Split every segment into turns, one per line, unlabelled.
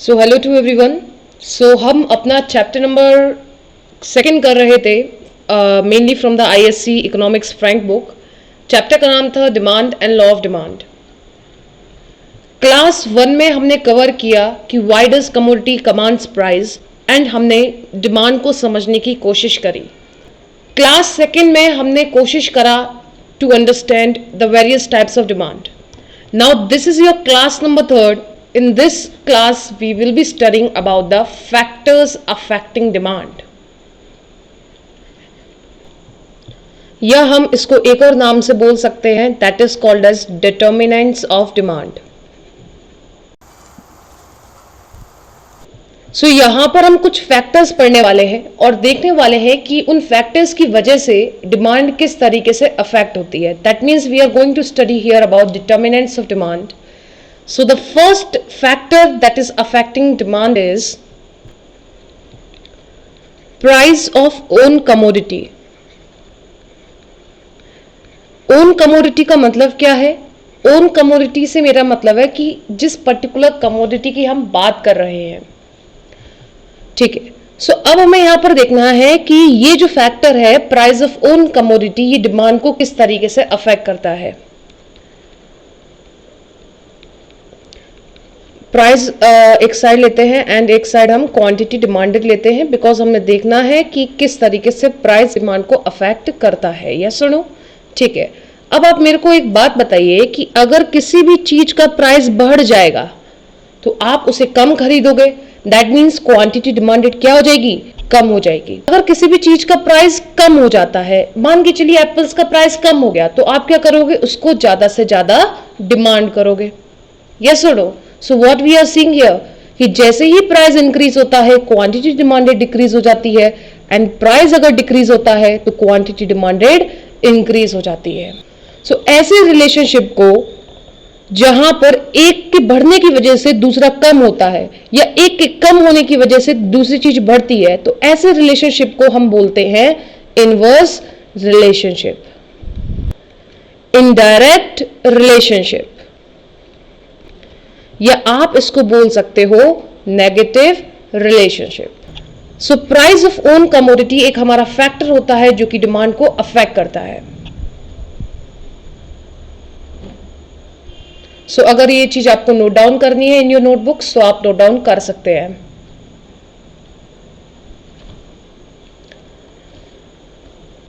So hello to everyone. So हम अपना chapter number second कर रहे थे mainly from the ISC economics Frank book. Chapter का नाम था demand and law of demand. Class 1 में हमने कवर किया कि why does commodity commands price and हमने डिमांड को समझने की कोशिश करी। क्लास सेकंड में हमने कोशिश करा to understand the various types of demand. Now this is your class number 3rd. In this class, we will be studying about the factors affecting demand. या हम इसको एक और नाम से बोल सकते हैं, that is called as determinants of demand. So यहाँ पर हम कुछ फैक्टर्स पढ़ने वाले हैं और देखने वाले हैं कि उन फैक्टर्स की वजह से डिमांड किस तरीके से अफेक्ट होती है। That means we are going to study here about determinants of demand. So the first factor that is affecting demand is price of own commodity. Own commodity का मतलब क्या है? Own commodity से मेरा मतलब है कि जिस पर्टिकुलर commodity की हम बात कर रहे हैं, ठीक है। सो अब हमें यहां पर देखना है कि ये जो फैक्टर है प्राइस ऑफ ओन कमोडिटी, ये डिमांड को किस तरीके से अफेक्ट करता है। प्राइस एक साइड लेते हैं एंड एक साइड हम क्वांटिटी डिमांडेड लेते हैं, बिकॉज हमने देखना है कि किस तरीके से प्राइस डिमांड को अफेक्ट करता है। या सुनो, ठीक है। अब आप मेरे को एक बात बताइए कि अगर किसी भी चीज का प्राइस बढ़ जाएगा तो आप उसे कम खरीदोगे, दैट मीन्स क्वांटिटी डिमांडेड क्या हो जाएगी, कम हो जाएगी। अगर किसी भी चीज का प्राइस कम हो जाता है, मान के चलिए एप्पल्स का प्राइस कम हो गया, तो आप क्या करोगे, उसको ज्यादा से ज्यादा डिमांड करोगे। यस और no? So what we are seeing here कि जैसे ही प्राइस इंक्रीज होता है क्वांटिटी डिमांडेड डिक्रीज हो जाती है, एंड प्राइस अगर डिक्रीज होता है तो क्वांटिटी डिमांडेड इंक्रीज हो जाती है। सो ऐसे रिलेशनशिप को जहां पर एक के बढ़ने की वजह से दूसरा कम होता है या एक के कम होने की वजह से दूसरी चीज बढ़ती है, तो ऐसे रिलेशनशिप को हम बोलते हैं इनवर्स रिलेशनशिप, इनडायरेक्ट रिलेशनशिप, या आप इसको बोल सकते हो negative relationship. So price of own commodity एक हमारा फैक्टर होता है जो कि डिमांड को अफेक्ट करता है। सो अगर ये चीज आपको नोट डाउन करनी है इन योर नोटबुक, तो आप नोट डाउन कर सकते हैं।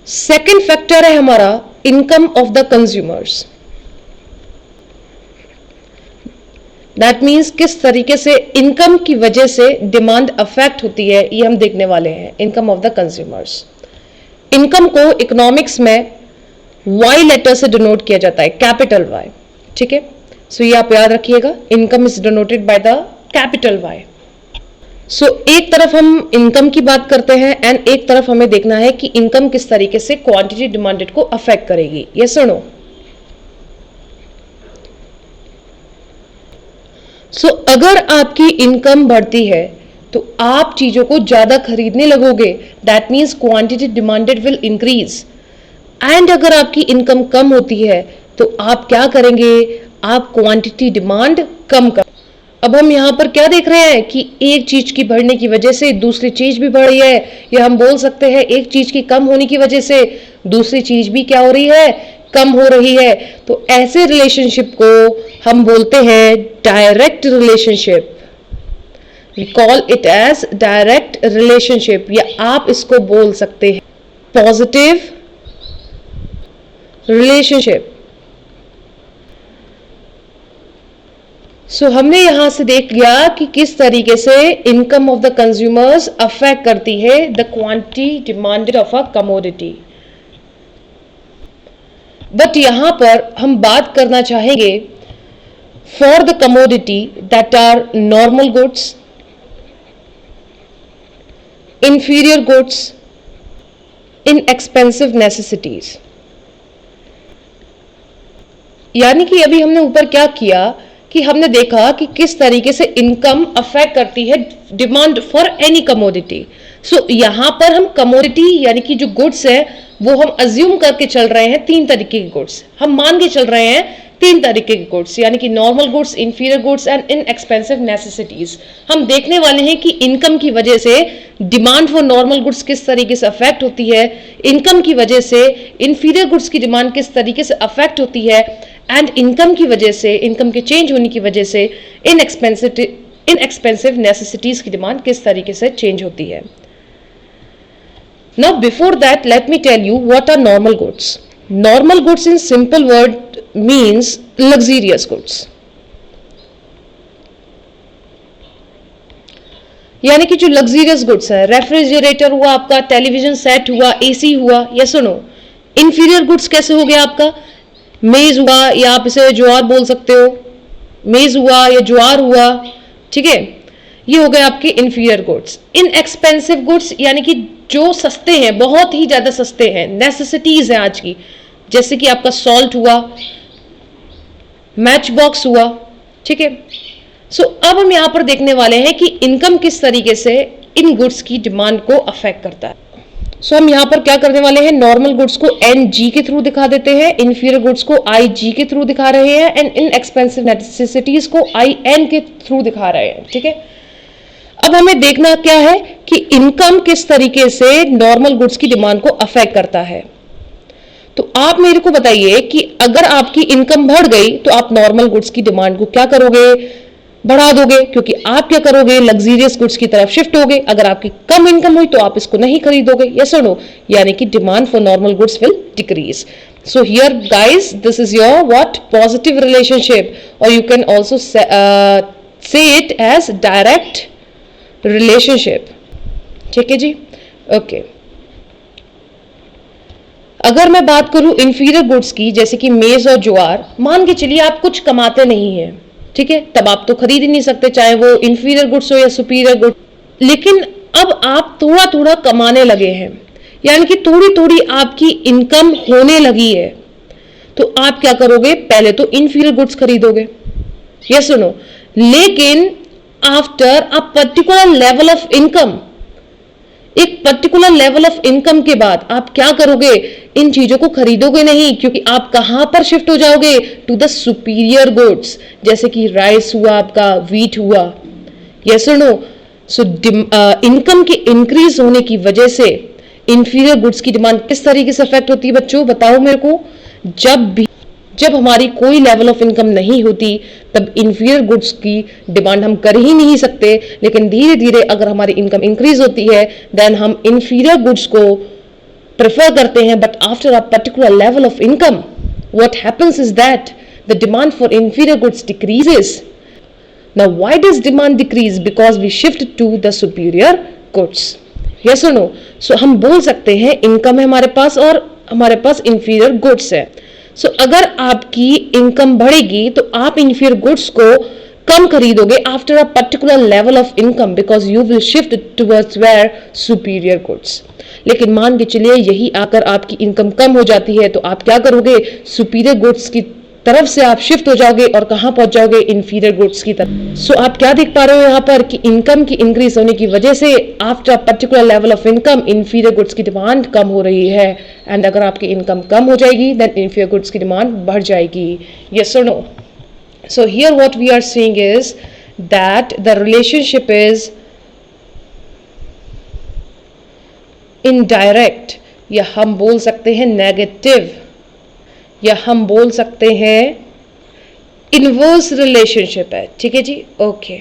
सेकेंड फैक्टर है हमारा income of the consumers. That means किस तरीके से इनकम की वजह से डिमांड अफेक्ट होती है, ये हम देखने वाले हैं। Income of the consumers, income को इकोनॉमिक्स में वाई लेटर से डिनोट किया जाता है, कैपिटल वाई, ठीक है। सो ये आप याद रखिएगा, income is denoted by the capital Y. So एक तरफ हम इनकम की बात करते हैं एंड एक तरफ हमें देखना है कि इनकम किस तरीके से क्वांटिटी डिमांडेड को अफेक्ट करेगी। यस और नो? सो अगर आपकी इनकम बढ़ती है तो आप चीजों को ज्यादा खरीदने लगोगे, that means quantity demanded will increase. And अगर आपकी इनकम कम होती है तो आप क्या करेंगे, आप क्वांटिटी डिमांड कम कर। अब हम यहां पर क्या देख रहे हैं कि एक चीज की बढ़ने की वजह से दूसरी चीज भी बढ़ रही है, या हम बोल सकते हैं एक चीज की कम होने की वजह से दूसरी चीज भी क्या हो रही है, कम हो रही है। तो ऐसे रिलेशनशिप को हम बोलते हैं direct relationship. We call it as direct relationship, या आप इसको बोल सकते हैं पॉजिटिव रिलेशनशिप। सो हमने यहां से देख लिया कि किस तरीके से income of the consumers affect करती है the quantity demanded of a commodity. But यहां पर हम बात करना चाहेंगे for the commodity that are normal goods, inferior goods, inexpensive necessities. यानी कि अभी हमने ऊपर क्या किया कि हमने देखा कि किस तरीके से इनकम अफेक्ट करती है डिमांड फॉर एनी कमोडिटी। सो यहां पर हम कमोडिटी यानी कि जो गुड्स है वो हम अज्यूम करके चल रहे हैं, 3 तरीके के गुड्स हम मान के चल रहे हैं तीन तरीके के गुड्स, यानी कि normal goods, inferior goods and inexpensive necessities. हम देखने वाले हैं कि इनकम की वजह से डिमांड फॉर नॉर्मल गुड्स किस तरीके से अफेक्ट होती है, इनकम की वजह से इंफीरियर गुड्स की डिमांड किस तरीके से अफेक्ट होती है, एंड इनकम की वजह से, इनकम के चेंज होने की वजह से इनएक्सपेंसिव नेसेसिटीज की डिमांड किस तरीके से चेंज होती है। Now before that, let me tell you what are normal goods. Normal goods in simple word means luxurious goods. यानी कि जो लग्जरियस गुड्स है, रेफ्रिजरेटर हुआ आपका, टेलीविजन सेट हुआ, एसी हुआ, या सुनो इंफीरियर गुड्स कैसे हो गया आपका, मेज हुआ या आप इसे ज्वार बोल सकते हो, मेज हुआ या ज्वार हुआ, ठीक है, ये हो गए आपके इंफीरियर गुड्स। इनएक्सपेंसिव गुड्स यानी कि जो सस्ते हैं, बहुत ही ज्यादा सस्ते हैं, नेसेसिटीज है आज की, जैसे कि आपका सॉल्ट हुआ, मैच बॉक्स हुआ, ठीक है। सो अब हम यहां पर देखने वाले हैं कि इनकम किस तरीके से इन गुड्स की डिमांड को अफेक्ट करता है। सो हम यहां पर क्या करने वाले हैं, नॉर्मल गुड्स को NG के थ्रू दिखा देते हैं, इंफीरियर गुड्स को IG के थ्रू दिखा रहे हैं, एंड इनएक्सपेंसिव नेसेसिटीज को IN के थ्रू दिखा रहे हैं, ठीक है। अब हमें देखना क्या है कि इनकम किस तरीके से नॉर्मल गुड्स की डिमांड को अफेक्ट करता है। तो आप मेरे को बताइए कि अगर आपकी इनकम बढ़ गई तो आप नॉर्मल गुड्स की डिमांड को क्या करोगे, बढ़ा दोगे, क्योंकि आप क्या करोगे, लग्जरियस गुड्स की तरफ शिफ्ट होगे। अगर आपकी कम इनकम हुई तो आप इसको नहीं खरीदोगे, यस और नो, यानी कि demand for normal goods will decrease. So here guys, this is your what, positive relationship, और you can also say it as direct relationship, ठीक है जी, ओके। अगर मैं बात करूं इंफीरियर गुड्स की, जैसे कि मेज और ज्वार, मान के चलिए आप कुछ कमाते नहीं हैं, ठीक है, तब आप तो खरीद ही नहीं सकते, चाहे वो इंफीरियर गुड्स हो या सुपीरियर गुड्स। लेकिन अब आप थोड़ा थोड़ा कमाने लगे हैं, यानी कि थोड़ी थोड़ी आपकी इनकम होने लगी है, तो आप क्या करोगे, पहले तो इंफीरियर गुड्स खरीदोगे, यस सुनो, लेकिन after a particular level of income, एक पर्टिकुलर लेवल ऑफ इनकम के बाद आप क्या करोगे, इन चीजों को खरीदोगे नहीं, क्योंकि आप कहां पर शिफ्ट हो जाओगे, टू द सुपीरियर गुड्स, जैसे कि राइस हुआ आपका, व्हीट हुआ, यस और नो। सो इनकम के इंक्रीज होने की वजह से इंफीरियर गुड्स की डिमांड किस तरीके से अफेक्ट होती है बच्चों, बताओ मेरे को। जब हमारी कोई लेवल ऑफ इनकम नहीं होती तब इंफीरियर गुड्स की डिमांड हम कर ही नहीं सकते, लेकिन धीरे धीरे अगर हमारी इनकम इंक्रीज होती है देन हम इंफीरियर गुड्स को प्रेफर करते हैं। But after a particular level of income what happens is that the demand for inferior goods decreases. Now why does demand decrease, because we shift to the superior goods, yes और no. So हम बोल सकते हैं income है हमारे पास और हमारे पास inferior goods है। सो अगर आपकी इनकम बढ़ेगी तो आप इंफीरियर गुड्स को कम खरीदोगे after a particular level of income, because you will shift towards where superior goods. लेकिन मान के चलिए यही आकर आपकी इनकम कम हो जाती है तो आप क्या करोगे, सुपीरियर गुड्स की तरफ से आप शिफ्ट हो जाओगे और कहां पहुंच जाओगे, इंफीरियर गुड्स की तरफ। सो आप क्या देख पा रहे हो यहाँ पर कि इनकम की इंक्रीज होने की वजह से after particular level of income inferior goods की डिमांड कम हो रही है, एंड अगर आपकी इनकम कम हो जाएगी देन इंफीरियर गुड्स की डिमांड बढ़ जाएगी, यस और no. So here what we are saying is that the relationship is indirect, या हम बोल सकते हैं नेगेटिव, या हम बोल सकते हैं इनवर्स रिलेशनशिप है, ठीक है जी, ओके।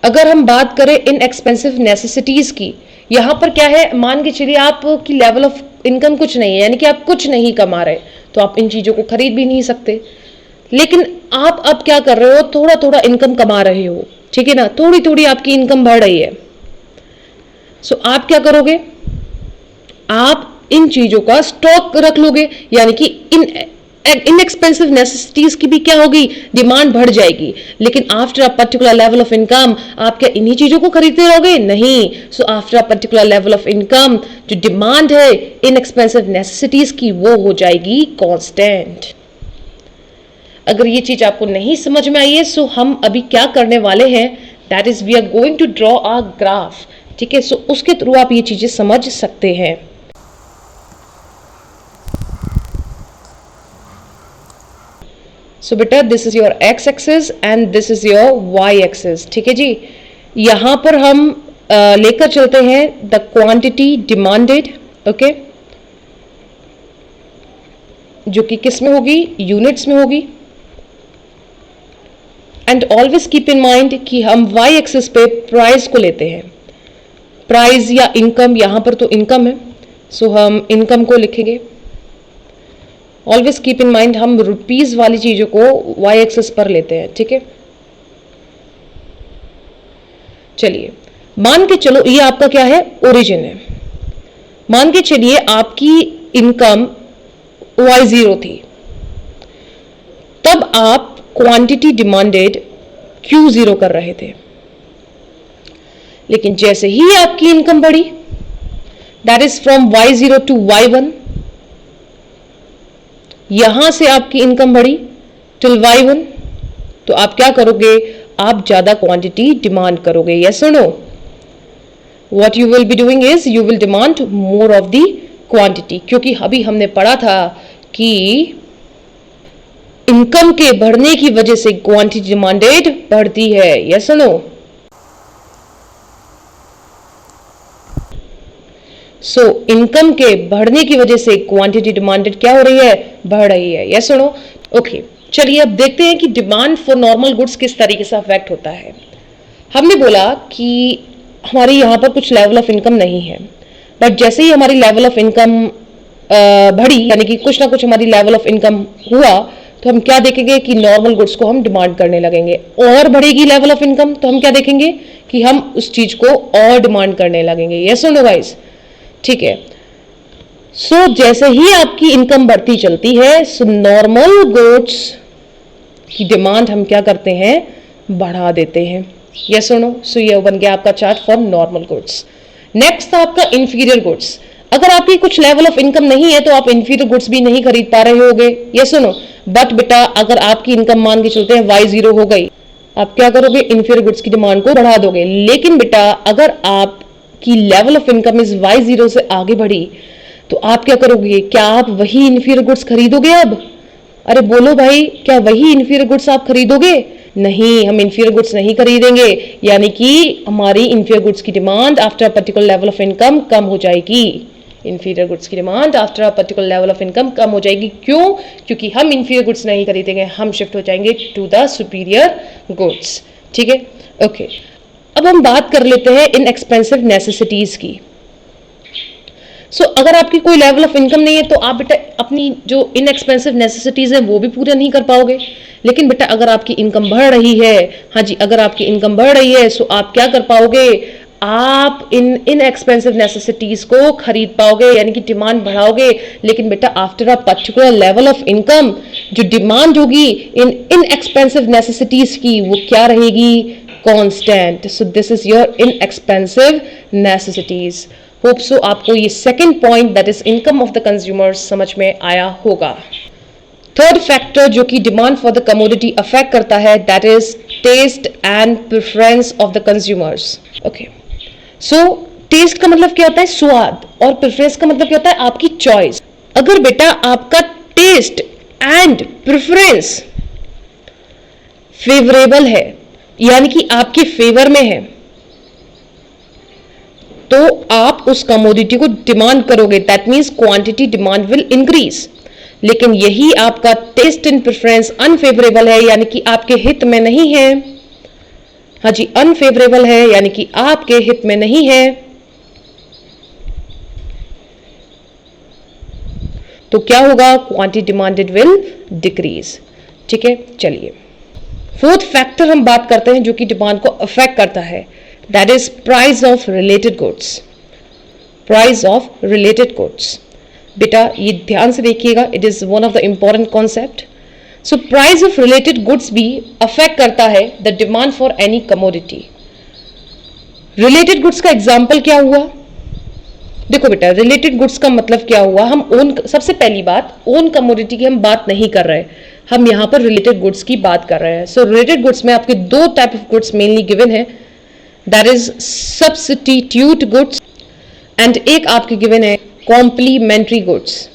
अगर हम बात करें इनएक्सपेंसिव नेसेसिटीज की, यहां पर क्या है, मान के चलिए आपकी लेवल ऑफ इनकम कुछ नहीं है, यानी कि आप कुछ नहीं कमा रहे, तो आप इन चीजों को खरीद भी नहीं सकते। लेकिन आप अब क्या कर रहे हो, थोड़ा थोड़ा इनकम कमा रहे हो, ठीक है ना, थोड़ी थोड़ी आपकी इनकम बढ़ रही है। सो आप क्या करोगे, आप इन चीजों का स्टॉक रख लोगे, यानी कि इनएक्सपेंसिव नेसेसिटीज की भी क्या होगी, डिमांड बढ़ जाएगी। लेकिन after a particular level of income आप क्या इन्हीं चीजों को खरीदते रहोगे, नहीं। So after a particular level of income जो डिमांड है इनएक्सपेंसिव नेसेसिटीज की वो हो जाएगी कांस्टेंट। अगर ये चीज आपको नहीं समझ में आई है सो हम अभी क्या करने वाले हैं, that is we are going to draw a graph, ठीक है। सो उसके थ्रू आप ये चीजें समझ सकते हैं। सो बेटा this is your x axis and this is your y axis, ठीक है जी। यहां पर हम लेकर चलते हैं द क्वांटिटी डिमांडेड, ओके, जो कि किस में होगी, यूनिट्स में होगी। And always keep in mind कि हम वाई एक्सिस पे प्राइस को लेते हैं, प्राइस या इनकम, यहां पर तो इनकम है, सो हम इनकम को लिखेंगे। ऑलवेज कीप इन माइंड हम रुपीज वाली चीजों को वाई एक्सिस पर लेते हैं, ठीक है। चलिए मान के चलो ये आपका क्या है, ओरिजिन है। मान के चलिए आपकी इनकम Y0 थी, तब आप क्वांटिटी डिमांडेड Q0 कर रहे थे। लेकिन जैसे ही आपकी इनकम बढ़ी, that is from Y0 to Y1, यहां से आपकी इनकम बढ़ी टिल Y1, तो आप क्या करोगे, आप ज्यादा क्वांटिटी डिमांड करोगे। यस और no? What you will be doing is you will demand more of the quantity, क्योंकि अभी हमने पढ़ा था कि इनकम के बढ़ने की वजह से क्वांटिटी डिमांडेड बढ़ती है। यस और नो? सो इनकम के बढ़ने की वजह से क्वांटिटी डिमांडेड क्या हो रही है, बढ़ रही है। यस और नो? ओके, चलिए अब देखते हैं कि डिमांड फॉर नॉर्मल गुड्स किस तरीके से अफेक्ट होता है। हमने बोला कि हमारी यहां पर कुछ लेवल ऑफ इनकम नहीं है, बट जैसे ही हमारी लेवल ऑफ इनकम बढ़ी, यानी कि कुछ ना कुछ हमारी लेवल ऑफ इनकम हुआ, तो हम क्या देखेंगे कि नॉर्मल गुड्स को हम डिमांड करने लगेंगे। और बढ़ेगी लेवल ऑफ इनकम तो हम क्या देखेंगे कि हम उस चीज को और डिमांड करने लगेंगे। यस और नो गाइस? ठीक है। सो जैसे ही आपकी इनकम बढ़ती चलती है, सो नॉर्मल गुड्स की डिमांड हम क्या करते हैं, बढ़ा देते हैं। यस और नो? सो ये बन गया आपका chart for normal goods. Next था आपका इंफीरियर गुड्स। अगर आपकी कुछ लेवल ऑफ इनकम नहीं है तो आप इंफीरियर गुड्स भी नहीं खरीद पा रहे होगे। यस और नो? बट बेटा अगर आपकी इनकम मान के चलते हैं Y0 हो गई, आप क्या करोगे, इंफीरियर गुड्स की डिमांड को बढ़ा दोगे। लेकिन बेटा अगर आपकी लेवल ऑफ इनकम इस Y0 से आगे बढ़ी, तो आप क्या करोगे, क्या आप वही इंफीरियर गुड्स खरीदोगे अब? अरे बोलो भाई, क्या वही इंफीरियर गुड्स आप खरीदोगे? नहीं, हम इंफीरियर गुड्स नहीं खरीदेंगे, यानी कि हमारी इंफीरियर गुड्स की demand after a particular level of income कम हो जाएगी। इंफीरियर गुड्स की demand after a particular level of income कम हो जाएगी। क्यों? क्योंकि हम इंफीरियर गुड्स नहीं खरीदेंगे, हम शिफ्ट हो जाएंगे टू द सुपीरियर गुड्स। ठीक है, ओके। अब हम बात कर लेते हैं इन एक्सपेंसिव नेसेसिटीज की। सो अगर आपकी कोई लेवल ऑफ इनकम नहीं है तो आप बेटा अपनी जो इनएक्सपेंसिव नेसेसिटीज है वो भी पूरा नहीं कर पाओगे। लेकिन बेटा अगर आपकी इनकम बढ़ रही है, हाँ जी, अगर आपकी इनकम बढ़ रही है, सो आप क्या कर पाओगे, आप इन इनएक्सपेंसिव नेसेसिटीज को खरीद पाओगे, यानी कि डिमांड बढ़ाओगे। लेकिन बेटा after a particular level of income जो डिमांड होगी इन इनएक्सपेंसिव नेसेसिटीज की, वो क्या रहेगी, constant. So this is your inexpensive necessities. Hope so आपको ये second point that is income of the consumers समझ में आया होगा। थर्ड फैक्टर जो कि demand for the commodity affect करता है, that is taste and preference of the consumers. Okay, so taste का मतलब क्या होता है, स्वाद, और प्रेफरेंस का मतलब क्या होता है, आपकी चॉइस। अगर बेटा आपका टेस्ट एंड प्रेफरेंस फेवरेबल है, यानी कि आपके फेवर में है, तो आप उस कमोडिटी को डिमांड करोगे, that means quantity demand will increase. लेकिन यही आपका टेस्ट एंड प्रेफरेंस अनफेवरेबल है, यानी कि आपके हित में नहीं है, हाँ जी, अनफेवरेबल है यानी कि आपके हित में नहीं है, तो क्या होगा, क्वांटिटी डिमांडेड विल डिक्रीज। ठीक है, चलिए फोर्थ फैक्टर हम बात करते हैं जो कि डिमांड को अफेक्ट करता है, that is price of related goods। price of related goods, बेटा ये ध्यान से देखिएगा, it is one of the important concept। so price of related goods भी affect करता है the demand for any commodity। related goods का एग्जाम्पल क्या हुआ, देखो बेटा रिलेटेड गुड्स का मतलब क्या हुआ, हम ओन, सबसे पहली बात ओन कमोडिटी की हम बात नहीं कर रहे, हम यहां पर रिलेटेड गुड्स की बात कर रहे हैं। सो रिलेटेड गुड्स में आपके दो type of goods mainly given है, that is substitute goods and एक आपके गिवन है कॉम्प्लीमेंट्री गुड्स।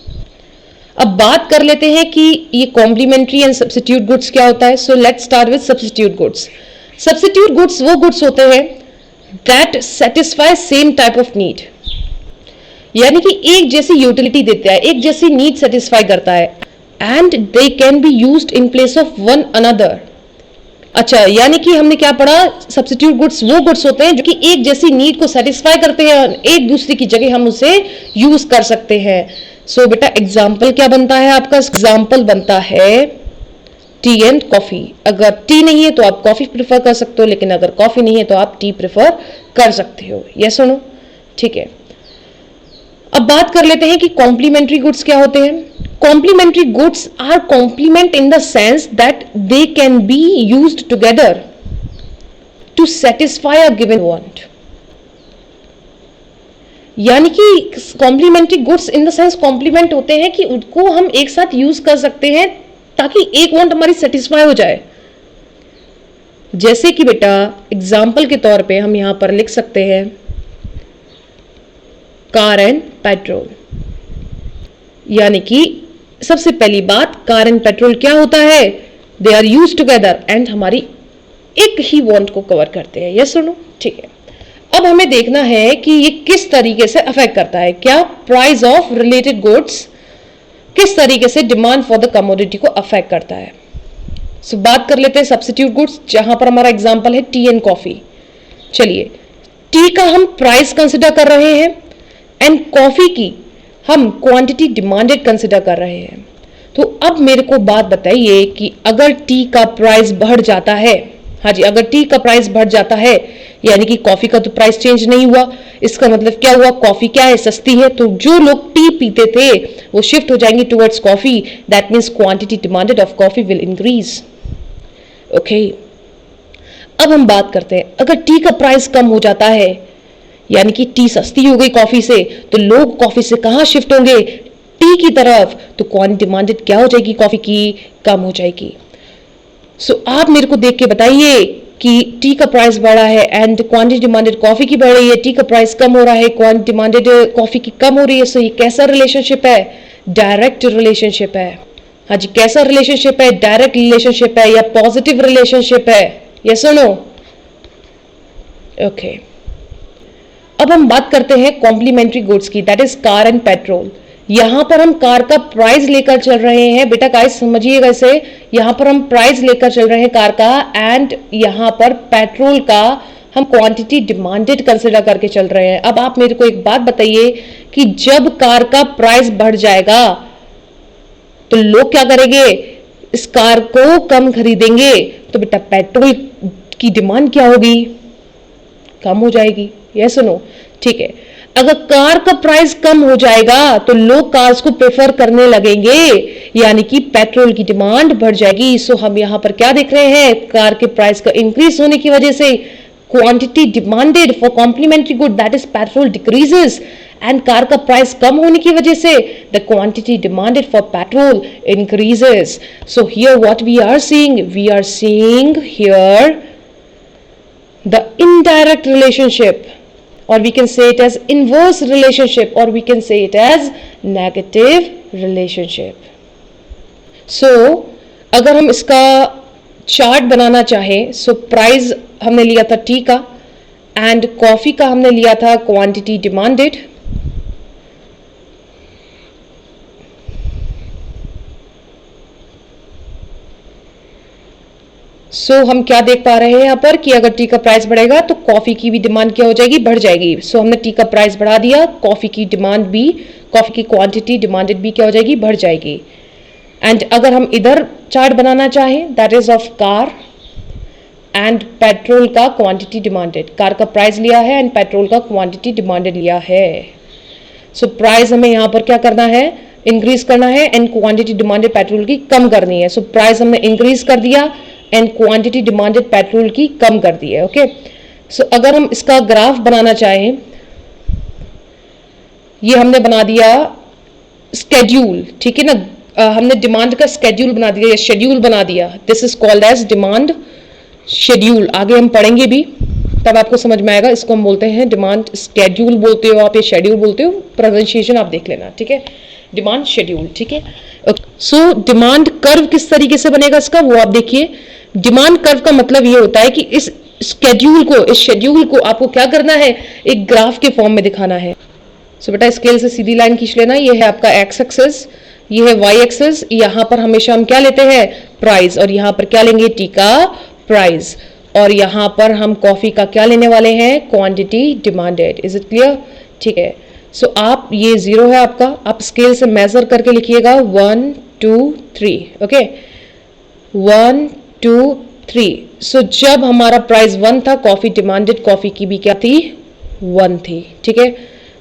अब बात कर लेते हैं कि ये कॉम्प्लीमेंट्री एंड सब्स्टिट्यूट गुड्स क्या होता है. So let's start with substitute goods. Substitute goods वो गुड्स होते हैं that satisfy same type of need, यानी कि एक जैसी यूटिलिटी देता है, एक जैसी नीड सेटिस्फाई करता है, and they can be used in place of one another. अच्छा, यानी कि हमने क्या पढ़ा, सब्स्टिट्यूट गुड्स वो गुड्स होते हैं जो कि एक जैसी नीड को सेटिस्फाई करते हैं, एक दूसरे की जगह हम उसे यूज कर सकते हैं. सो बेटा एग्जाम्पल क्या बनता है आपका, एग्जाम्पल बनता है टी एंड कॉफी. अगर टी नहीं है तो आप कॉफी प्रेफर कर सकते हो, लेकिन अगर कॉफी नहीं है तो आप टी प्रेफर कर सकते हो. ये सुनो, ठीक है. अब बात कर लेते हैं कि कॉम्प्लीमेंट्री गुड्स क्या होते हैं. Complementary goods are complement in the sense that they can be used together to satisfy a given want. यानी कि complementary goods in the sense complement होते हैं कि उनको हम एक साथ यूज कर सकते हैं ताकि एक वांट हमारी सेटिस्फाई हो जाए. जैसे कि बेटा एग्जाम्पल के तौर पे हम यहां पर लिख सकते हैं कार एंड पेट्रोल. यानी कि सबसे पहली बात, कार एंड पेट्रोल क्या होता है, they are use together and हमारी एक ही वांट को कवर करते हैं. यस सुनो, ठीक है. अब हमें देखना है कि ये किस तरीके से अफेक्ट करता है. क्या प्राइस ऑफ रिलेटेड गुड्स किस तरीके से डिमांड फॉर द कमोडिटी को अफेक्ट करता है. सो बात कर लेते हैं सब्स्टिट्यूट गुड्स, जहां पर हमारा एग्जांपल है टी एंड कॉफी. चलिए, टी का हम प्राइस कंसिडर कर रहे हैं एंड कॉफी की हम क्वांटिटी डिमांडेड कंसिडर कर रहे हैं. तो अब मेरे को बात बताइए कि अगर टी का प्राइस बढ़ जाता है, हाँ जी, अगर टी का प्राइस बढ़ जाता है यानी कि कॉफी का तो प्राइस चेंज नहीं हुआ, इसका मतलब क्या हुआ, कॉफी क्या है, सस्ती है. तो जो लोग टी पीते थे वो शिफ्ट हो जाएंगे towards coffee. That means quantity demanded of coffee will increase. Okay, अब हम बात करते हैं अगर टी का प्राइस कम हो जाता है यानी कि टी सस्ती हो गई कॉफी से, तो लोग कॉफी से कहां शिफ्ट होंगे, टी की तरफ. तो क्वांटिटी डिमांडेड क्या हो जाएगी, कॉफी की कम हो जाएगी. सो आप मेरे को देख के बताइए कि टी का प्राइस बढ़ा है एंड क्वांटिटी डिमांडेड कॉफी की बढ़ रही है, टी का प्राइस कम हो रहा है, क्वांटिटी डिमांडेड कॉफी की कम हो रही है. सो ये कैसा रिलेशनशिप है, डायरेक्ट रिलेशनशिप है. हाँ जी, कैसा रिलेशनशिप है, डायरेक्ट रिलेशनशिप है या पॉजिटिव रिलेशनशिप है. ये सुनो, ओके. अब हम बात करते हैं कॉम्प्लीमेंट्री गुड्स की, that is car and petrol. यहां पर हम कार का प्राइस लेकर चल रहे हैं. बेटा गाइस समझिएगा इसे, यहां पर हम प्राइस लेकर चल रहे हैं कार का, एंड यहां पर पेट्रोल का हम क्वांटिटी डिमांडेड कंसिडर करके चल रहे हैं. अब आप मेरे को एक बात बताइए कि जब कार का प्राइस बढ़ जाएगा तो लोग क्या करेंगे, इस कार को कम खरीदेंगे. तो बेटा पेट्रोल की डिमांड क्या होगी, कम हो जाएगी. ये सुनो, ठीक है. अगर कार का प्राइस कम हो जाएगा तो लोग कार्स को प्रेफर करने लगेंगे, यानी कि पेट्रोल की डिमांड बढ़ जाएगी. सो हम यहां पर क्या देख रहे हैं, कार के प्राइस का इंक्रीज होने की वजह से quantity demanded for complementary good that is petrol decreases, and car का प्राइस कम होने की वजह से the quantity demanded for petrol increases. So here what we are seeing here the indirect relationship, or we can say it as inverse relationship, or we can say it as negative relationship. So अगर हम इसका chart बनाना चाहें, so price हमने लिया था T का and coffee का हमने लिया था क्वांटिटी डिमांडेड. सो हम क्या देख पा रहे हैं यहाँ पर कि अगर टी का प्राइस बढ़ेगा तो कॉफी की भी डिमांड क्या हो जाएगी, बढ़ जाएगी. सो हमने टी का प्राइस बढ़ा दिया, कॉफी की डिमांड भी, कॉफी की क्वांटिटी डिमांडेड भी क्या हो जाएगी, बढ़ जाएगी. एंड अगर हम इधर चार्ट बनाना चाहें, that is of car and petrol का क्वांटिटी डिमांडेड. कार का प्राइस लिया है एंड पेट्रोल का क्वांटिटी डिमांडेड लिया है. सो प्राइस हमें यहाँ पर क्या करना है, इंक्रीज करना है एंड क्वांटिटी डिमांडेड पेट्रोल की कम करनी है. सो प्राइस हमने इंक्रीज कर दिया एंड क्वांटिटी डिमांडेड पेट्रोल की कम कर दी है. ओके, सो अगर हम इसका ग्राफ बनाना चाहें, ये हमने बना दिया स्केड्यूल, ठीक है ना. हमने डिमांड का स्केड्यूल बना दिया या शेड्यूल बना दिया. This is called as demand schedule. आगे हम पढ़ेंगे भी तब आपको समझ में आएगा. इसको हम बोलते हैं डिमांड स्केड्यूल बोलते हो आप या शेड्यूल बोलते हो, प्रोनाउंसिएशन आप देख लेना, ठीक है. डिमांड शेड्यूल, ठीक है। सो डिमांड कर्व किस तरीके से बनेगा इसका, वो आप देखिए। डिमांड कर्व का मतलब ये होता है कि इस शेड्यूल को आपको क्या करना है, एक ग्राफ के फॉर्म में दिखाना है। सो बेटा स्केल से सीधी लाइन खींच लेना, ये है आपका एक्स एक्सिस, ये है वाई एक्सिस। यहां पर हमेशा हम क्या लेते हैं, प्राइस, और यहां पर क्या लेंगे, टी का प्राइस, और यहां पर हम कॉफी का क्या लेने वाले हैं, quantity demanded. Is it clear, ठीक है। सो आप ये 0 है आपका, आप स्केल से मेजर करके लिखिएगा 1 2 3, ओके 1 2 3। सो जब हमारा प्राइस 1 था, कॉफी डिमांडेड कॉफी की भी क्या थी, 1 थी, ठीक है।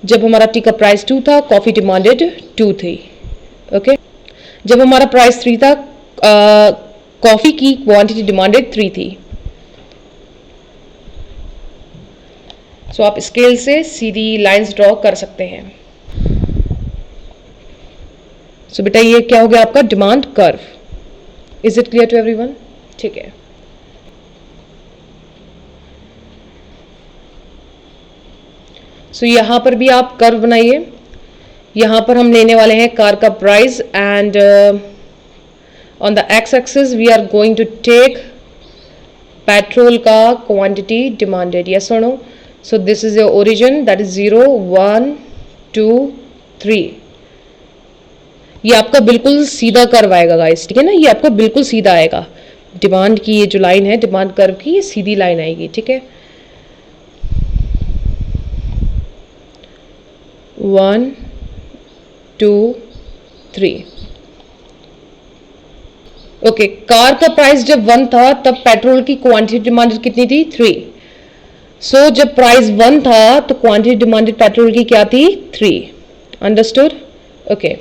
जब हमारा टी का प्राइस 2 था, कॉफी डिमांडेड 2 थी, ओके। जब हमारा प्राइस 3 था, कॉफी की क्वांटिटी डिमांडेड 3 थी। सो आप स्केल से सीधी लाइंस ड्रॉ कर सकते हैं। सो बेटा ये क्या हो गया आपका demand curve. Is it clear to everyone, ठीक है। सो यहां पर भी आप कर्व बनाइए। यहां पर हम लेने वाले हैं कार का price, and on the x axis we are going to take petrol का क्वांटिटी डिमांडेड, यस और no. So this is your origin, that is 0 1 2 3। ये आपका बिल्कुल सीधा कर्व आएगा गाइस, ठीक है ना, ये आपका बिल्कुल सीधा आएगा। डिमांड की ये जो लाइन है, डिमांड कर्व की, ये सीधी लाइन आएगी, ठीक है। 1 2 3, ओके। कार का प्राइस जब 1 था, तब पेट्रोल की क्वांटिटी डिमांडेड कितनी थी, 3। सो जब प्राइस 1 था, तो क्वांटिटी डिमांडेड पेट्रोल की क्या थी, 3। Understood, okay.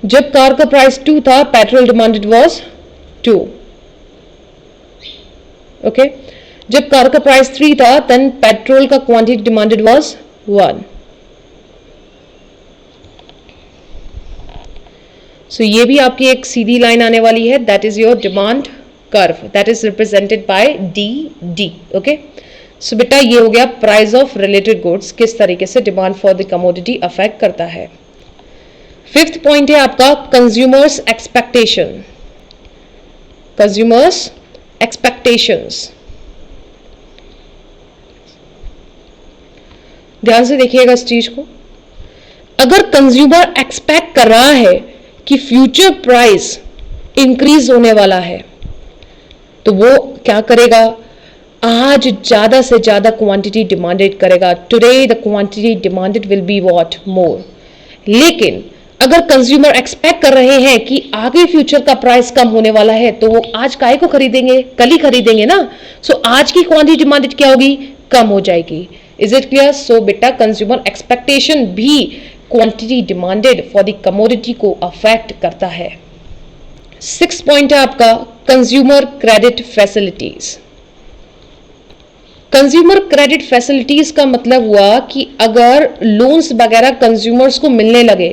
जब कार का प्राइस 2 था, पेट्रोल डिमांडेड वाज 2, ओके। जब कार का प्राइस 3 था, देन पेट्रोल का क्वांटिटी डिमांडेड वाज 1। सो ये भी आपकी एक सीधी लाइन आने वाली है, that is your demand curve, that is represented by D, okay. So बेटा ये हो गया प्राइस ऑफ रिलेटेड गुड्स, किस तरीके से demand for the commodity affect करता है। 5th पॉइंट है आपका कंज्यूमर्स एक्सपेक्टेशन, कंज्यूमर्स एक्सपेक्टेशंस। ध्यान से देखिएगा इस चीज को। अगर कंज्यूमर एक्सपेक्ट कर रहा है कि फ्यूचर प्राइस इंक्रीज होने वाला है, तो वो क्या करेगा, आज ज्यादा से ज्यादा क्वांटिटी डिमांडेड करेगा। Today the quantity demanded will be what, more. लेकिन अगर कंज्यूमर एक्सपेक्ट कर रहे हैं कि आगे फ्यूचर का प्राइस कम होने वाला है, तो वो आज काहे को खरीदेंगे, कल ही खरीदेंगे ना। सो आज की क्वांटिटी डिमांडेड क्या होगी, कम हो जाएगी। Is it clear. सो बेटा कंज्यूमर एक्सपेक्टेशन भी quantity demanded for the commodity को अफेक्ट करता है। 6th पॉइंट है आपका consumer credit facilities. Consumer credit facilities का मतलब हुआ कि अगर लोन्स वगैरह कंज्यूमर्स को मिलने लगे,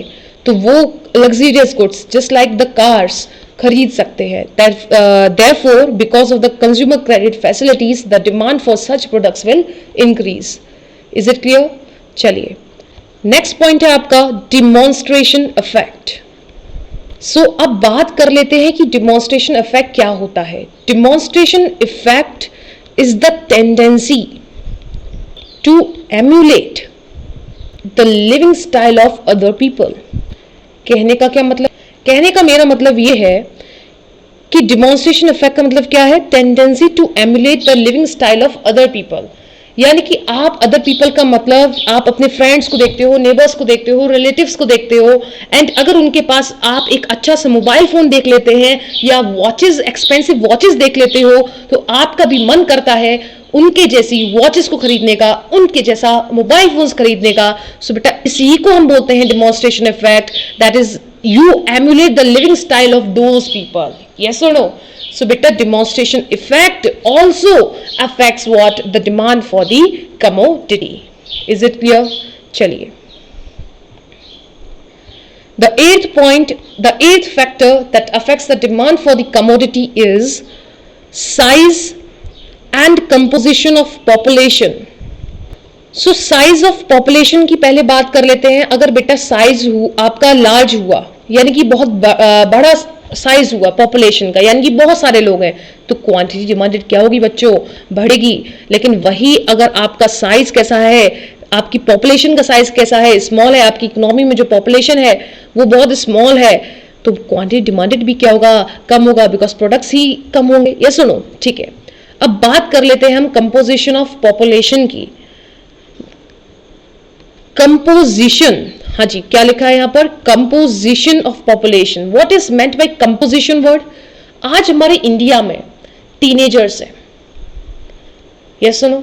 तो वो luxurious goods just like the cars खरीद सकते हैं। Therefore, because of the consumer credit facilities, the demand for such products will increase. Is it clear? चलिए नेक्स्ट पॉइंट है आपका डिमॉन्स्ट्रेशन इफेक्ट। सो अब बात कर लेते हैं कि डिमॉन्स्ट्रेशन इफेक्ट क्या होता है। Demonstration effect is the tendency to emulate the living style of other people. कहने का क्या मतलब, कहने का मेरा मतलब ये है कि डिमॉन्स्ट्रेशन इफेक्ट का मतलब क्या है, tendency to emulate the living style of other people. यानी कि आप अदर पीपल का मतलब आप अपने फ्रेंड्स को देखते हो, नेबर्स को देखते हो, रिलेटिव्स को देखते हो, एंड अगर उनके पास आप एक अच्छा सा मोबाइल फोन देख लेते हैं या वॉचेस, एक्सपेंसिव वॉचेस देख लेते हो, तो आपका भी मन करता है उनके जैसी वॉचेस को खरीदने का, उनके जैसा मोबाइल फोन्स खरीदने का। सो बेटा इसी को हम बोलते हैं demonstration effect, that is you emulate the living style of those people. Yes or no? So beta demonstration effect also affects what, the demand for the commodity. Is it clear? चलिए the eighth factor that affects the demand for the commodity is size and composition of population. So size of population की पहले बात कर लेते हैं। अगर बेटा size आपका लार्ज हुआ, यानी कि बहुत बड़ा साइज हुआ पॉपुलेशन का, यानी कि बहुत सारे लोग हैं, तो क्वांटिटी डिमांडेड क्या होगी बच्चों, बढ़ेगी। लेकिन वही अगर आपका साइज कैसा है, आपकी पॉपुलेशन का साइज कैसा है, स्मॉल है, आपकी इकोनॉमी में जो पॉपुलेशन है वो बहुत स्मॉल है, तो क्वांटिटी डिमांडेड भी क्या होगा, कम होगा, बिकॉज प्रोडक्ट्स ही कम होंगे। ये सुनो, ठीक है। अब बात कर लेते हैं हम कंपोजिशन ऑफ पॉपुलेशन की। कंपोजिशन, हाँ जी, क्या लिखा है यहां पर, composition of population. What is meant by composition word? आज हमारे इंडिया में टीनेजर्स है, यस सुनो,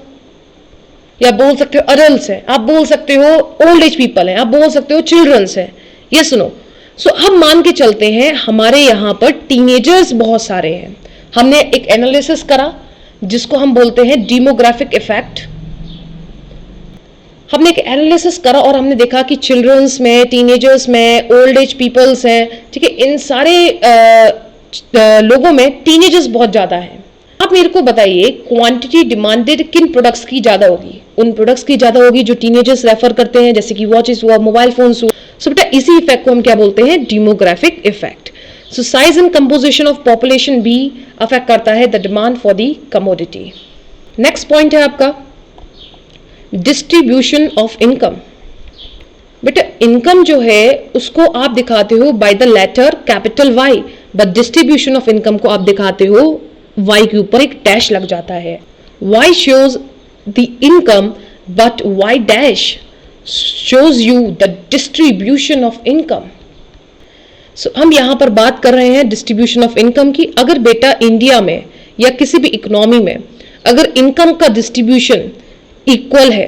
या बोल सकते हो अडल्ट्स है, आप बोल सकते हो ओल्ड एज पीपल है, आप बोल सकते हो चिल्ड्रंस है, ये सुनो। सो हम मान के चलते हैं हमारे यहां पर टीनेजर्स बहुत सारे हैं। हमने एक एनालिसिस करा जिसको हम बोलते हैं डेमोग्राफिक इफेक्ट। हमने एक एनालिसिस करा और हमने देखा कि चिल्ड्रंस में, टीनेजर्स में, ओल्ड एज पीपल्स हैं, ठीक है, इन सारे लोगों में टीनेजर्स बहुत ज्यादा है। आप मेरे को बताइए क्वांटिटी डिमांडेड किन प्रोडक्ट्स की ज्यादा होगी? उन प्रोडक्ट्स की ज्यादा होगी जो टीनेजर्स रेफर करते हैं, जैसे कि वॉचेस हुआ, मोबाइल फोन्स हुआ। सो बेटा इसी इफेक्ट को हम क्या बोलते हैं, demographic effect. So size and composition of population भी अफेक्ट करता है the demand for the commodity. Next point है आपका डिस्ट्रीब्यूशन ऑफ इनकम। बेटा इनकम जो है उसको आप दिखाते हो by the letter capital Y, but distribution of income को आप दिखाते हो वाई के ऊपर एक डैश लग जाता है। Y shows the income but Y dash shows you the distribution of income. So हम यहां पर बात कर रहे हैं डिस्ट्रीब्यूशन ऑफ इनकम की। अगर बेटा इंडिया में या किसी भी इकोनॉमी में अगर इनकम का डिस्ट्रीब्यूशन इक्वल है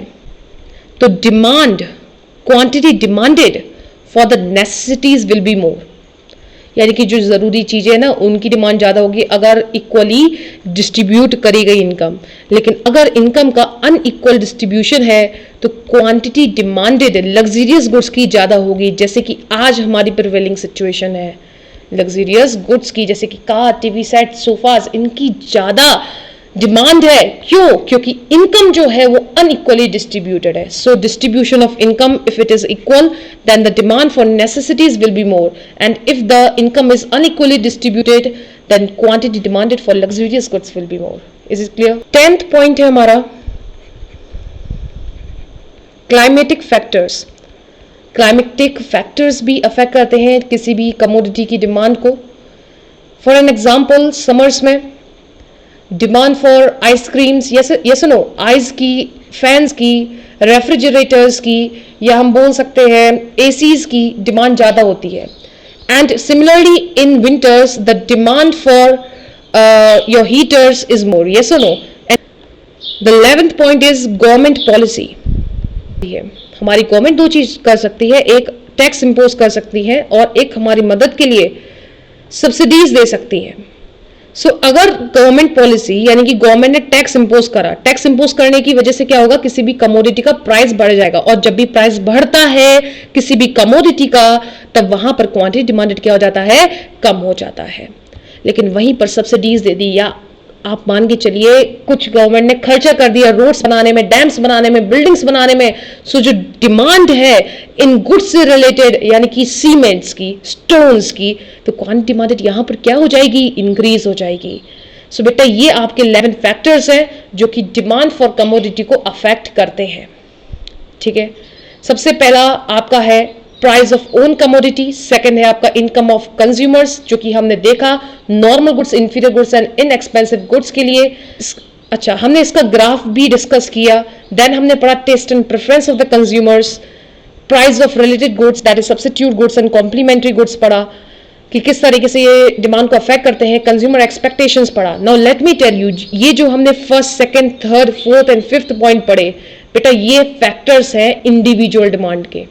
तो demand, quantity demanded for the necessities will be मोर, यानी कि जो जरूरी चीजें हैं ना उनकी डिमांड ज्यादा होगी अगर इक्वली डिस्ट्रीब्यूट करी गई इनकम। लेकिन अगर इनकम का अनइक्वल डिस्ट्रीब्यूशन है तो क्वांटिटी डिमांडेड लग्जरियस गुड्स की ज्यादा होगी, जैसे कि आज हमारी प्रिवेलिंग सिचुएशन है लग्जरियस गुड्स की, जैसे कि कार, टीवी सेट, सोफाज, इनकी ज्यादा डिमांड है। क्यों? क्योंकि इनकम जो है वो अनइक्वली डिस्ट्रीब्यूटेड है। So distribution of income if it is equal then the demand for necessities will be more, and if the income is unequally distributed then quantity demanded for luxurious goods will be more. Is it clear? 10th point है हमारा climatic factors. Climatic factors भी affect करते हैं किसी भी commodity की demand को। For an example summers में demand for ice-creams, yes no, ice की, फैंस की, रेफ्रिजरेटर्स की, या हम बोल सकते हैं एसीज की डिमांड ज्यादा होती है। And similarly in winters the demand for your heaters is more, yes no. The 11th point is government policy. हमारी गवर्नमेंट दो चीज कर सकती है, एक टैक्स इंपोज कर सकती है और एक हमारी मदद के लिए सब्सिडीज दे सकती है। सो अगर गवर्नमेंट पॉलिसी यानी कि गवर्नमेंट ने टैक्स इंपोज करा, टैक्स इंपोज करने की वजह से क्या होगा, किसी भी कमोडिटी का प्राइस बढ़ जाएगा, और जब भी प्राइस बढ़ता है किसी भी कमोडिटी का तब वहां पर क्वांटिटी डिमांडेड क्या हो जाता है, कम हो जाता है। लेकिन वहीं पर सब्सिडीज दे दी, या आप मान के चलिए कुछ गवर्नमेंट ने खर्चा कर दिया रोड्स बनाने में, डैम्स बनाने में, बिल्डिंग्स बनाने में, सो जो डिमांड है इन गुड्स से रिलेटेड यानी कि सीमेंट्स की, स्टोन्स की, तो क्वांटिटी डिमांडेड यहां पर क्या हो जाएगी, इंक्रीज हो जाएगी। सो बेटा ये आपके 11 फैक्टर्स हैं जो कि डिमांड फॉर कमोडिटी को अफेक्ट करते हैं। ठीक है, सबसे पहला आपका है price of own commodity, second है आपका इनकम ऑफ कंज्यूमर्स जो कि हमने देखा normal goods, inferior goods and inexpensive goods के लिए। अच्छा, हमने इसका ग्राफ भी डिस्कस किया। देन हमने पढ़ा taste and preference of the consumers, price of related goods that is substitute goods and complementary goods पढ़ा कि किस तरीके से ये डिमांड को अफेक्ट करते हैं। कंज्यूमर एक्सपेक्टेशंस पढ़ा। Now let me tell you, ये जो हमने first, second, third, fourth and fifth point पढ़े बेटा, ये फैक्टर्स हैं इंडिविजुअल डिमांड के।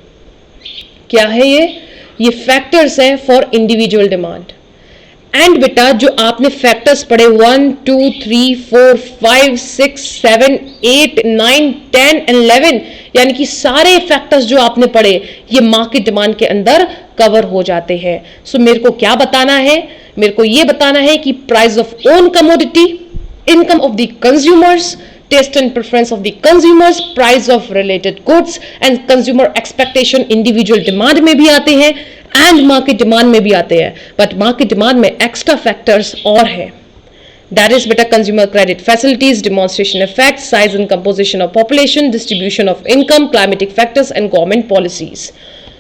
क्या है ये फैक्टर्स हैं फॉर इंडिविजुअल डिमांड। एंड बेटा जो आपने फैक्टर्स पढ़े 1, 2, 3, 4, 5, 6, 7, 8, 9, 10 एंड 11 यानी कि सारे फैक्टर्स जो आपने पढ़े ये मार्केट डिमांड के अंदर कवर हो जाते हैं। सो मेरे को क्या बताना है, मेरे को ये बताना है कि price of own commodity, income of the consumers, taste and preference of the consumers, price of related goods and consumer expectation individual demand में भी आते हैं and market demand में भी आते हैं, but market demand में extra factors और है, that is बेटा consumer credit facilities, demonstration effects, size and composition of population, distribution of income, climatic factors and government policies.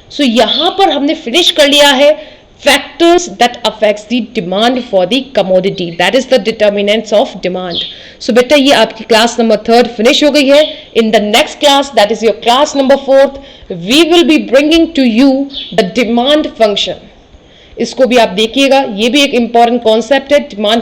So यहाँ पर हमने finish कर लिया है factors that affects the demand for the commodity, that is the determinants of demand. So बेटा ये आपकी class number 3 finish हो गई है. In the next class, that is your class number 4th, we will be bringing to you the demand function. इसको भी आप देखिएगा, ये भी एक important concept है. डिमांड